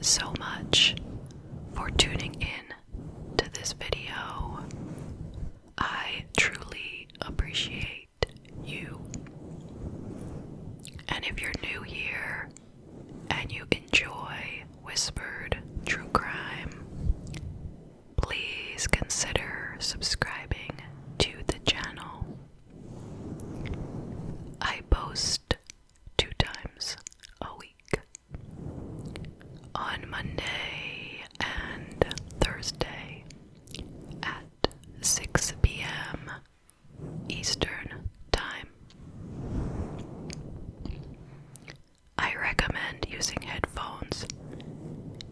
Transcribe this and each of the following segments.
so much for tuning in to this video. I truly appreciate you. And if you're new here and you enjoy whispered true crime, please consider subscribing to the channel. I post 2 times a week, on Monday and Thursday at 6 p.m. Eastern Time. I recommend using headphones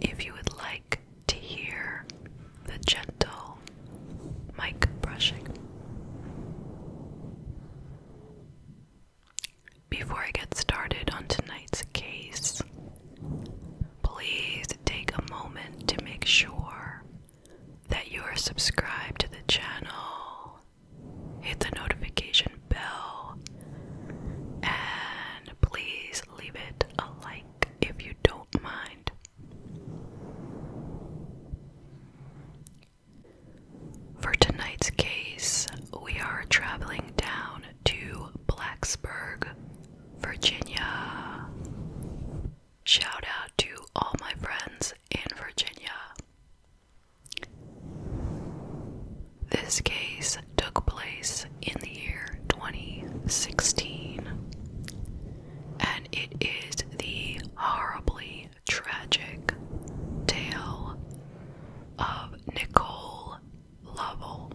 if you would like to hear the gentle mic brushing. Before I get started on tonight's case, please take a moment to make sure that you are subscribed to the channel, hit the notification bell, and please leave it a like if you don't mind. For tonight's case, we are traveling down to Blacksburg, Virginia. Shout out to all my friends in Virginia. This case took place in the year 2016, and it is the horribly tragic tale of Nicole Lovell.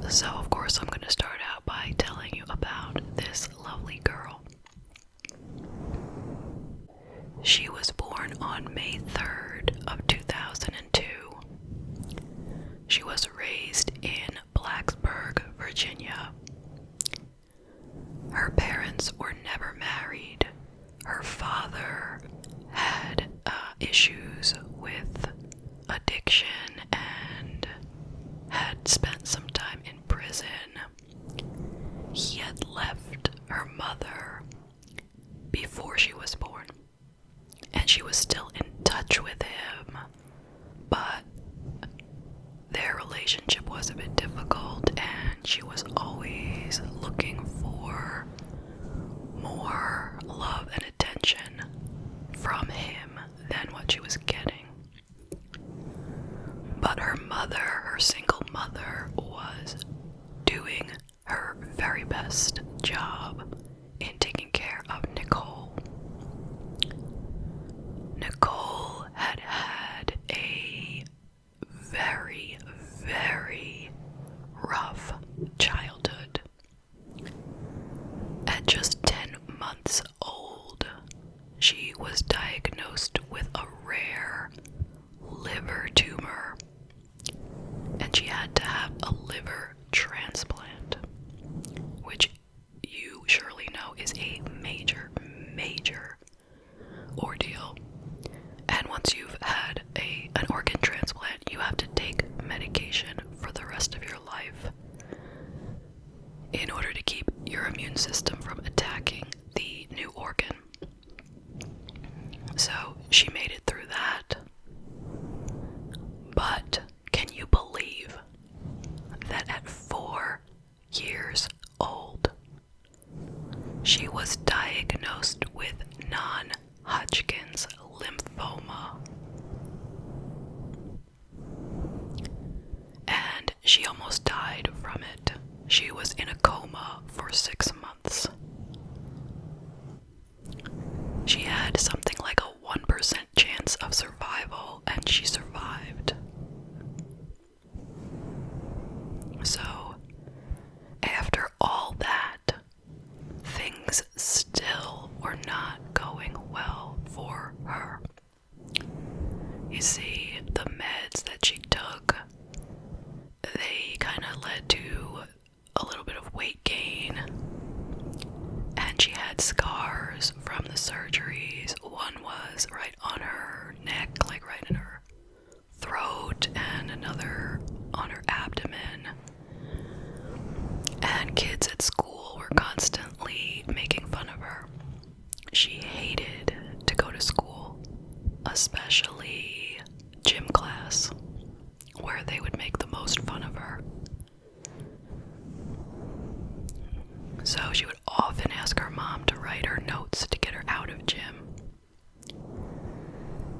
So, of course, I'm going to start out by telling you about this lovely girl. She was born on May 3rd of 2002. She was raised in Blacksburg, Virginia. Her parents were never married. Her father had issues with addiction and had spent some time in prison. He had left her mother before she was born, and she was still in touch with him, but their relationship was a bit difficult, and she was always looking for more love and attention from him than what she was getting. But her mother, her single mother, was doing her very best job in taking care of Nicole. Nicole had had a very, very rough childhood. At just 10 months old, she was diagnosed with a rare liver tumor, and she had to have a liver transplant, which you surely know is a major, major ordeal. And once you've had an organ transplant, you have to take medication for the rest of your life in order to keep your immune system from attacking the new organ. So she made it through that. But can you believe that at 4 years old, she was diagnosed with non-Hodgkin's lymphoma? And she almost died from it. She was in a coma for 6 months. She had something like a 1% chance of survival, and she survived. So, after all that, things still were not going well for her. You see, the meds that she took, they kind of led to a little bit of weight gain, and she had scars from the surgeries. One was right on her neck, like right in her throat, and another on her abdomen. And kids at school were constantly making fun of her. She hated especially gym class, where they would make the most fun of her. So she would often ask her mom to write her notes to get her out of gym.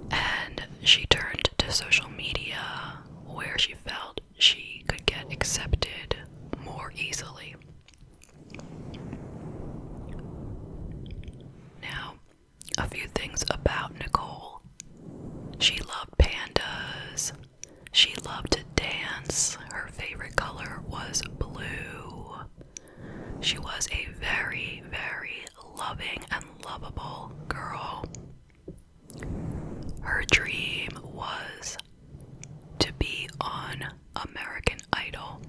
And she turned to social media, where she felt she could get accepted more easily. Now, a few things about Nicole. She loved pandas. She loved to dance. Her favorite color was blue. She was a very, very loving and lovable girl. Her dream was to be on American Idol.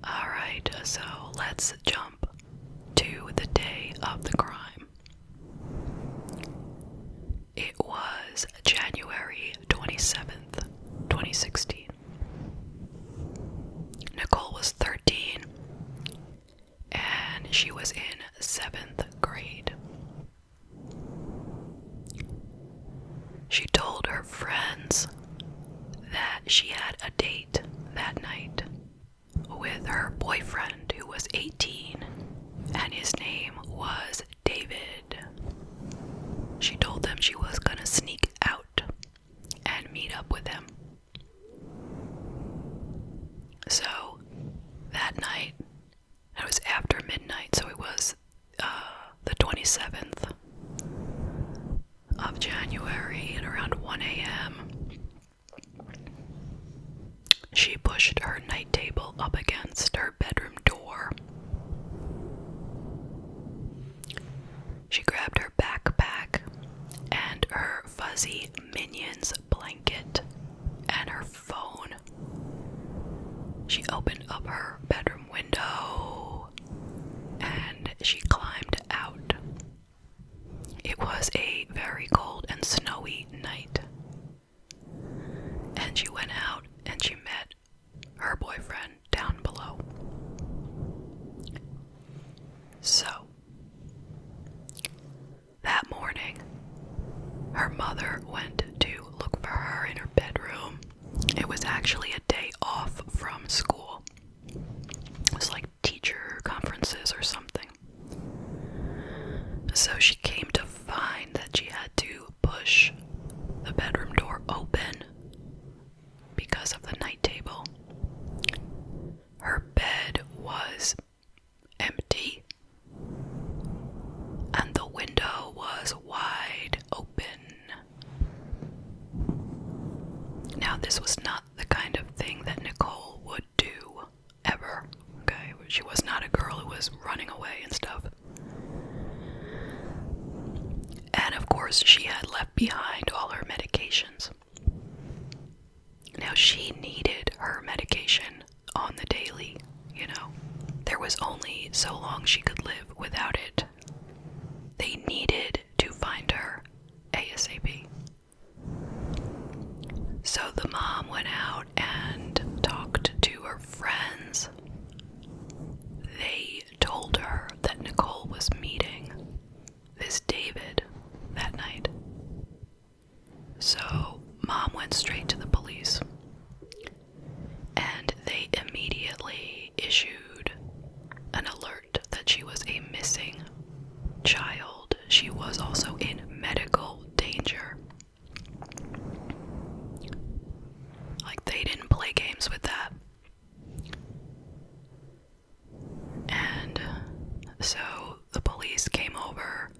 Alright, so let's jump to the day of the crime. It was January 27th, 2016. Nicole was 13, and she was in 7th grade. She told her friends that she had a date that night with her boyfriend, who was 18, and his name was David. She told them she was gonna sneak out and meet up with him. So that night, it was after midnight, so it was the 27th of January at around 1 a.m. She pushed her night table up against her bedroom door. She grabbed her backpack and her fuzzy Minions blanket and her phone. She opened up her bedroom window and she climbed out. It was a very cold and snowy night. And she went out and she met her boyfriend down below. So, that morning, her mother went to look for her in her bedroom. It was actually a day off from school. It was like teacher conferences or something. So she came to find that she had to push the bedroom door open because of the night table. Her bed was empty, and the window was wide open. Now, this was not the kind of thing that Nicole would do, ever, okay? She was not a girl who was running away and stuff. And of course, she had left behind all her medications. Now, she needed her medication on the daily, you know. There was only so long she could live without it. They needed to find her ASAP. So the mom went out and talked to her friends. They told her that Nicole was meeting this David that night. So mom went straight to the police, and they immediately issued an alert that she was a missing child. She was also in medical danger. Like, they didn't play games with that. And so the police came over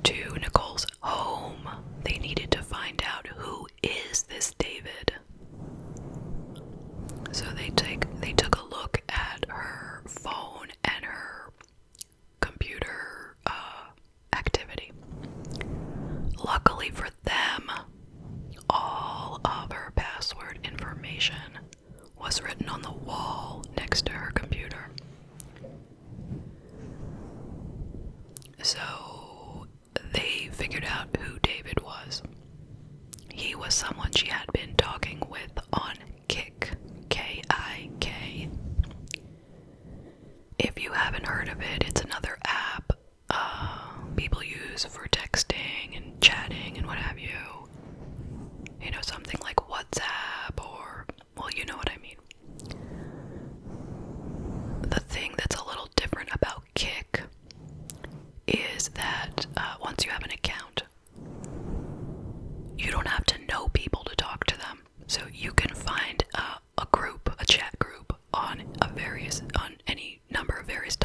to Nicole's home. They needed to find out, who is this David? So they took a look at her phone and her computer activity. Luckily for them, all of her password information was written on the wall next to her computer. So they figured out who David was. He was someone she had been talking with on KiIIer, K-I-K. If you haven't heard of it, it's another app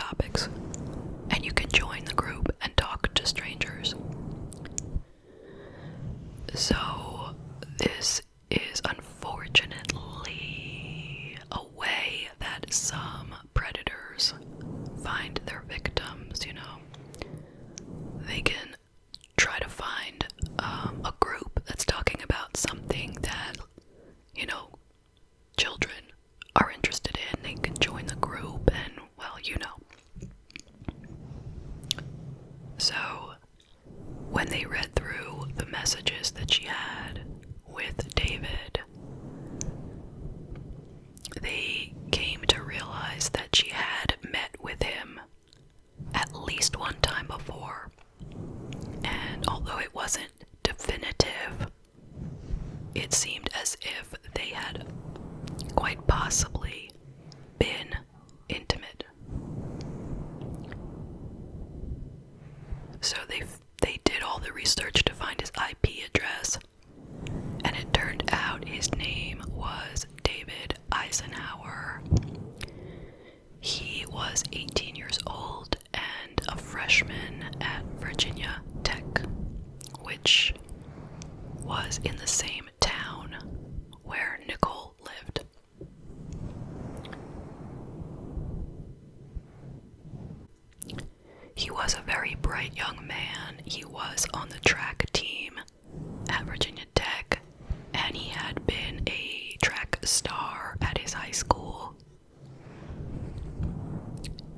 topics, and you can join the group and talk to strangers. So this is unfortunately a way that some predators find their victims. They can try to find a group that's talking about something that, children are interested in. They can join the group and, So, when they read through the messages that she had with David, they came to realize that she had met with him at least one time before. And although it wasn't definitive, it seemed as if they had quite possibly been intimate. So they did all the research to find his IP address, and it turned out his name was David Eisenhower. He was 18 years old and a freshman at Virginia Tech, which was in the same town where Nicole lived. He was a very bright young man. He was on the track team at Virginia Tech, and he had been a track star at his high school.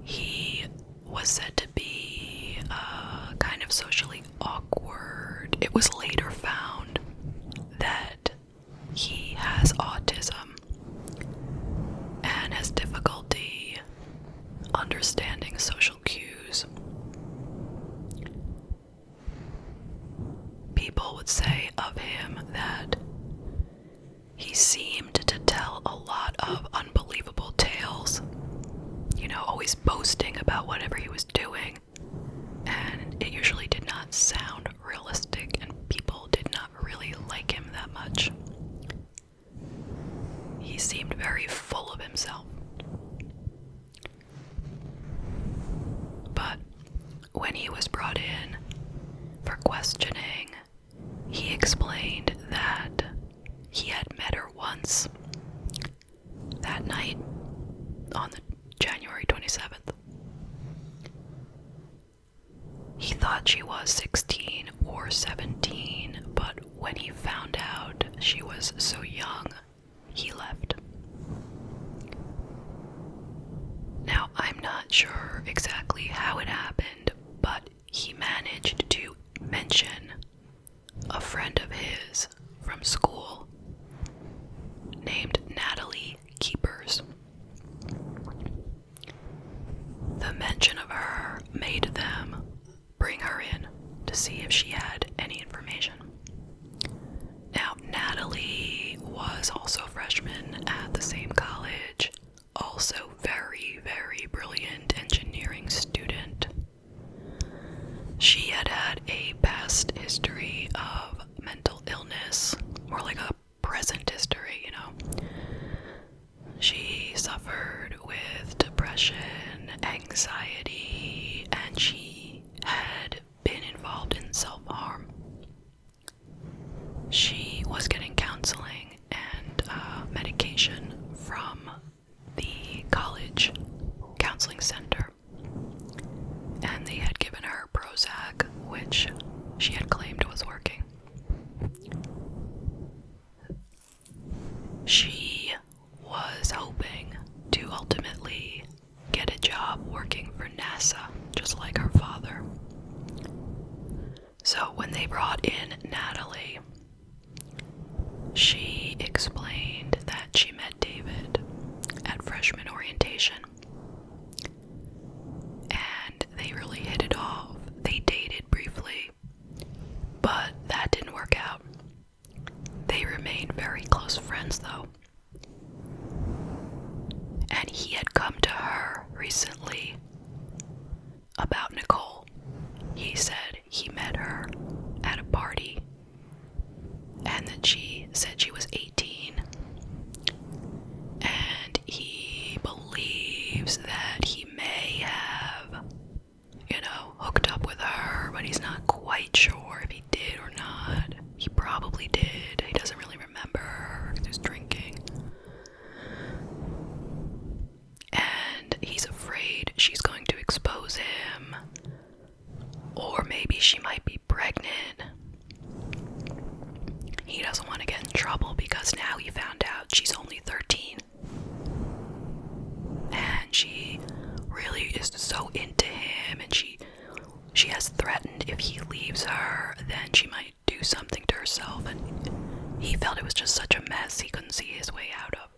He was said to be kind of socially awkward. It was later found that he has autism and has difficulty understanding social cues. People would say of him that he seemed to tell a lot of unbelievable tales, always boasting about whatever he was doing, and it usually did not sound realistic, and people did not really like him that much. He seemed very full of himself. But when he was brought in for questioning, he explained that he had met her once that night on the January 27th. He thought she was 16 or 17, but when he found out she was so young, he left. Now, I'm not sure exactly how it happened, but he managed to mention a friend of his from school named Natalie Keepers. The mention of her made them bring her in to see if she had any information. Now, Natalie was also a freshman at the same college, also very, very brilliant engineering student. She had had a past history of mental illness, more like a present history, She suffered with depression, anxiety, and she had been involved in self-harm. She was getting counseling and medication from the college counseling center, and they had given her Prozac, which she had claimed was working. She was hoping to ultimately get a job working for knows him, or maybe she might be pregnant. He doesn't want to get in trouble because now he found out she's only 13. And she really is so into him, and she has threatened if he leaves her, then she might do something to herself, and he felt it was just such a mess he couldn't see his way out of.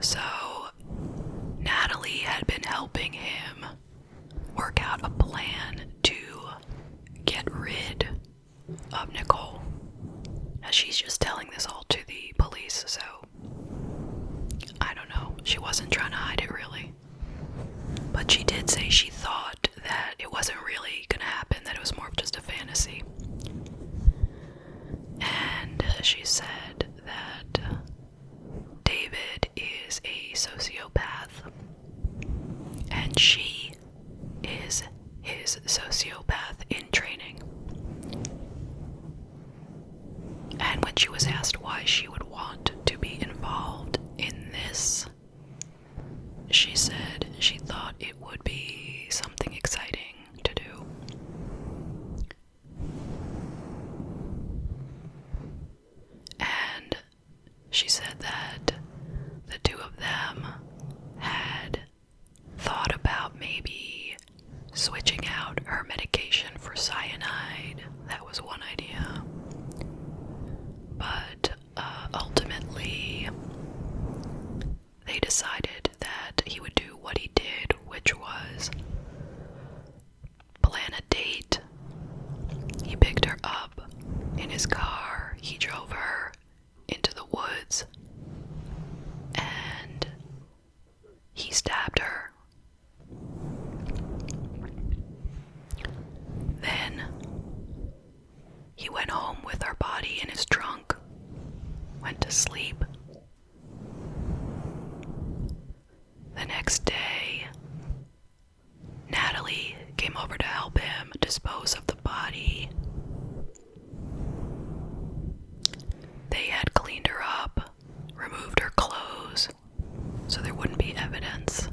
So, Natalie had been helping him work out a plan to get rid of Nicole. Now, she's just telling this all to the police, so I don't know. She wasn't trying to hide it, really. But she did say she thought that it wasn't really gonna happen, that it was more of just a fantasy. And she said that David is a sociopath, and she is his sociopath in training. And when she was asked why she would want to be involved in this, she said she thought it would be something exciting to do. And she said that the two of them had thought about maybe switching out her medication for cyanide. That was one idea. But ultimately, they decided that he would do what he did, which was plan a date. He picked her up in his car, he drove her into the woods, and he stabbed her. Then he went home with her body in his trunk, went to sleep. The next day, Natalie came over to help him dispose of the body. They had cleaned her up, removed her clothes so there wouldn't be evidence,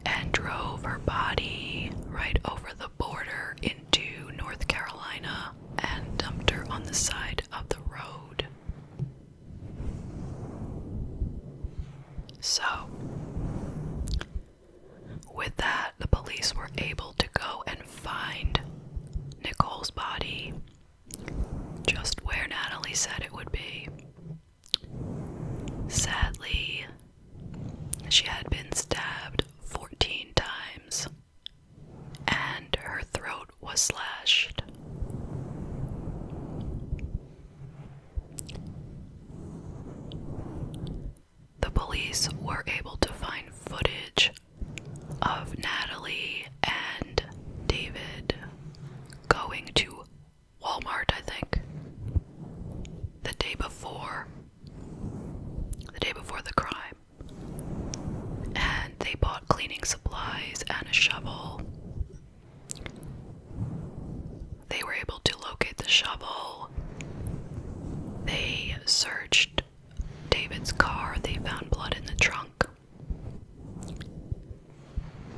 and drove her body right over the border into North Carolina and dumped her on the side of the road. So, with that, the police were able to go and find Nicole's body just where Natalie said it would be. Sadly, she had been stabbed 14 times, and her throat was slashed. The police were able to find footage of Natalie and David going to Walmart, I think, the day before the crime. And they bought cleaning supplies and a shovel. They were able to locate the shovel. They searched David's car. They found blood in the trunk.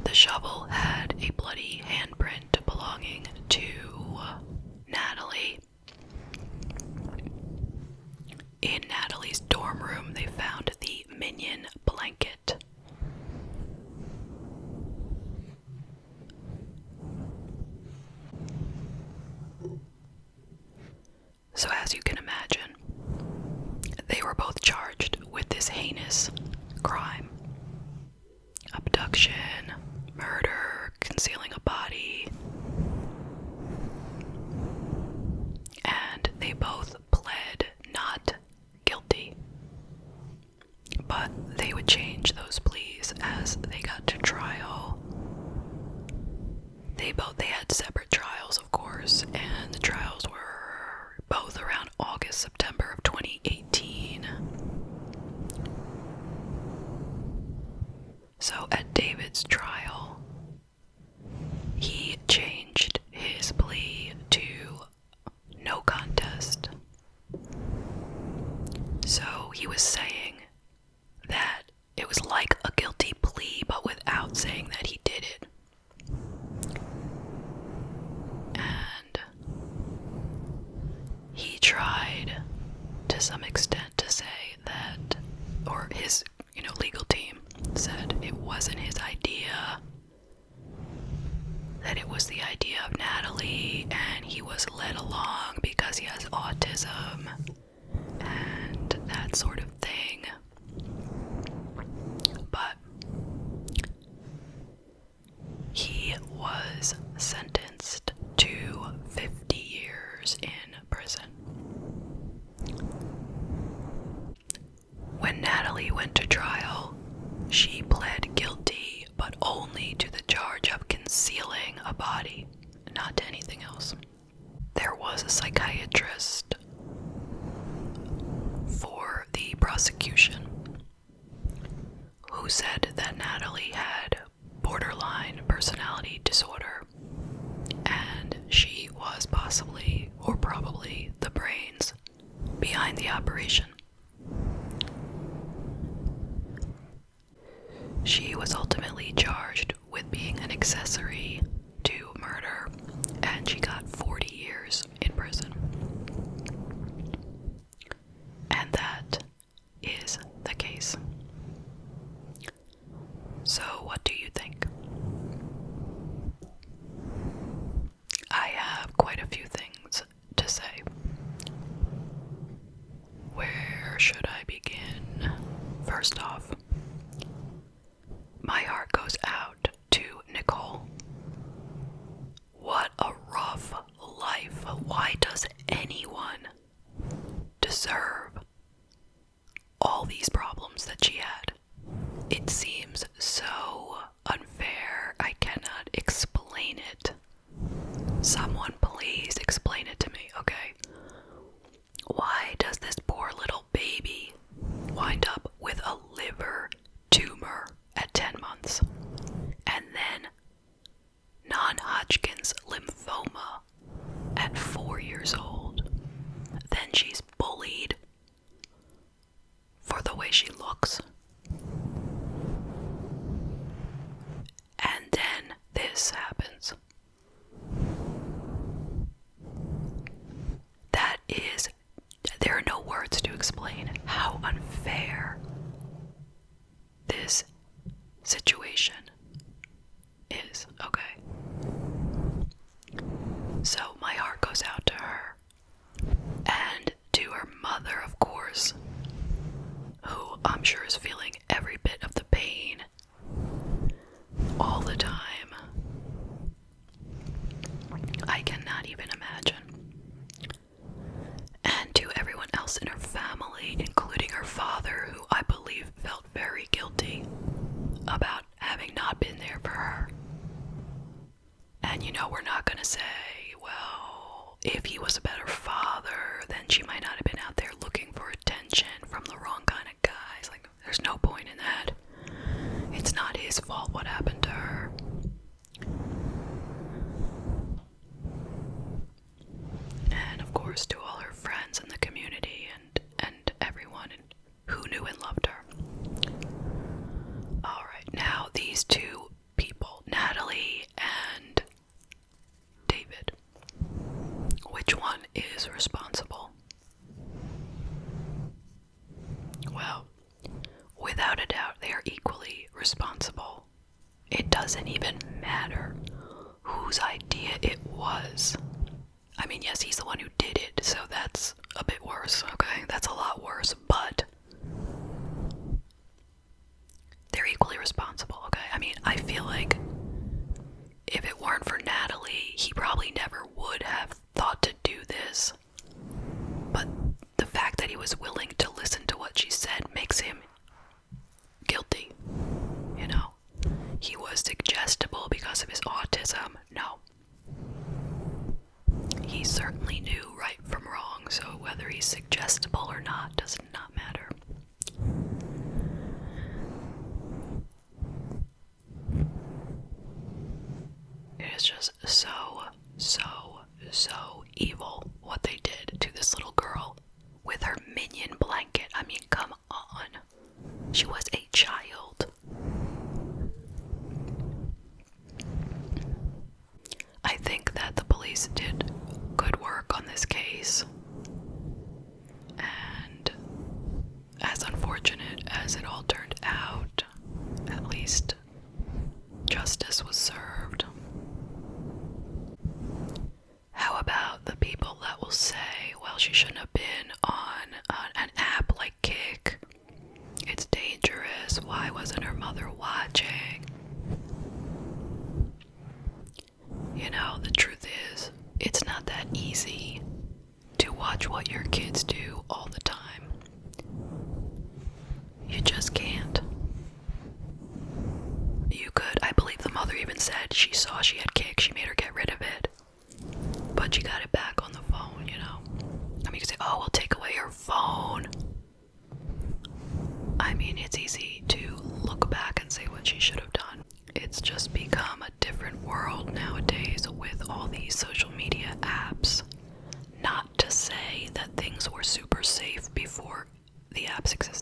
The shovel had a bloody handprint belonging to Natalie. In Natalie's dorm room, they found the Minion blanket. So as you can imagine, they were both charged with this heinous crime. Abduction, murder, concealing a body. And they both pled not guilty. But they would change those pleas as they got to trial. They had separate trials, of course, and the trials were both around August, September of 2018. So at David's trial, he changed his plea to no contest. So he was saying that it was like a guilty plea, but without saying that he did it. And he tried to some extent to say that, or his, legal team said it wasn't his idea, that it was the idea of Natalie, and he was led along because he has autism and that sort of thing. But he was sentenced to 50 years in prison. When Natalie went to trial, she pled guilty, but only to the charge of concealing a body, not to anything else. There was a psychiatrist for the prosecution who said that Natalie had borderline personality disorder, and she was possibly, or probably, the brains behind the operation. She was ultimately charged with being an accessory to murder, and she got 40 years in prison. And that is the case. So, what do you think? I have quite a few things to say. Where should I begin? First off, my heart goes out to Nicole. What a rough life. Why does anyone deserve all these problems that she had? It seems so unfair. I cannot explain it. Someone please explain it to me, okay? Why does this poor little baby wind up with a liver tumor at 10 months, and then non-Hodgkin's lymphoma at 4 years old? Then she's bullied for the way she looks. And then this happens. There are no words to explain how unfair this situation is, okay? So my heart goes out to her, and to her mother, of course, who I'm sure is feeling every bit of the pain all the time. I cannot even imagine. And to everyone else in her family, including her father, who I believe felt very guilty about having not been there for her. And we're not gonna say, well, if he was a better father, then she might not have been out there looking for attention from the wrong kind of guys. Like, there's no point in that. It's not his fault what happened to her. And of course, to all her friends in the community and everyone who knew and loved her. Alright, now these two people, Natalie and David. Which one is responsible? Well, without a doubt, they are equally responsible. It doesn't even matter whose idea it was. I mean, yes, he's the one who did it, so that's a bit worse, okay? That's a lot worse, but they're equally responsible, okay? I mean, I feel like if it weren't for Natalie, he probably never would have thought to do this. But the fact that he was willing to listen to what she said makes him guilty, He was suggestible because of his autism. No. He certainly knew right from wrong, so whether he's suggestible or not does not She was a child. I think that the police did good work on this case. And as unfortunate as it all turned out, at least justice was served. How about the people that will say, well, she shouldn't have been on an app like KiIIer. It's dangerous. Why wasn't her mother watching? You know, the truth is, it's not that easy to watch what your kids do all the time. You just can't. You could. I believe the mother even said she saw she had KiIIer. She made her get rid of it. But she got it back on the phone, you know. I mean, you could say, oh, we'll take away her phone. I mean, it's easy to look back and say what she should have done. It's just become a different world nowadays with all these social media apps. Not to say that things were super safe before the apps existed.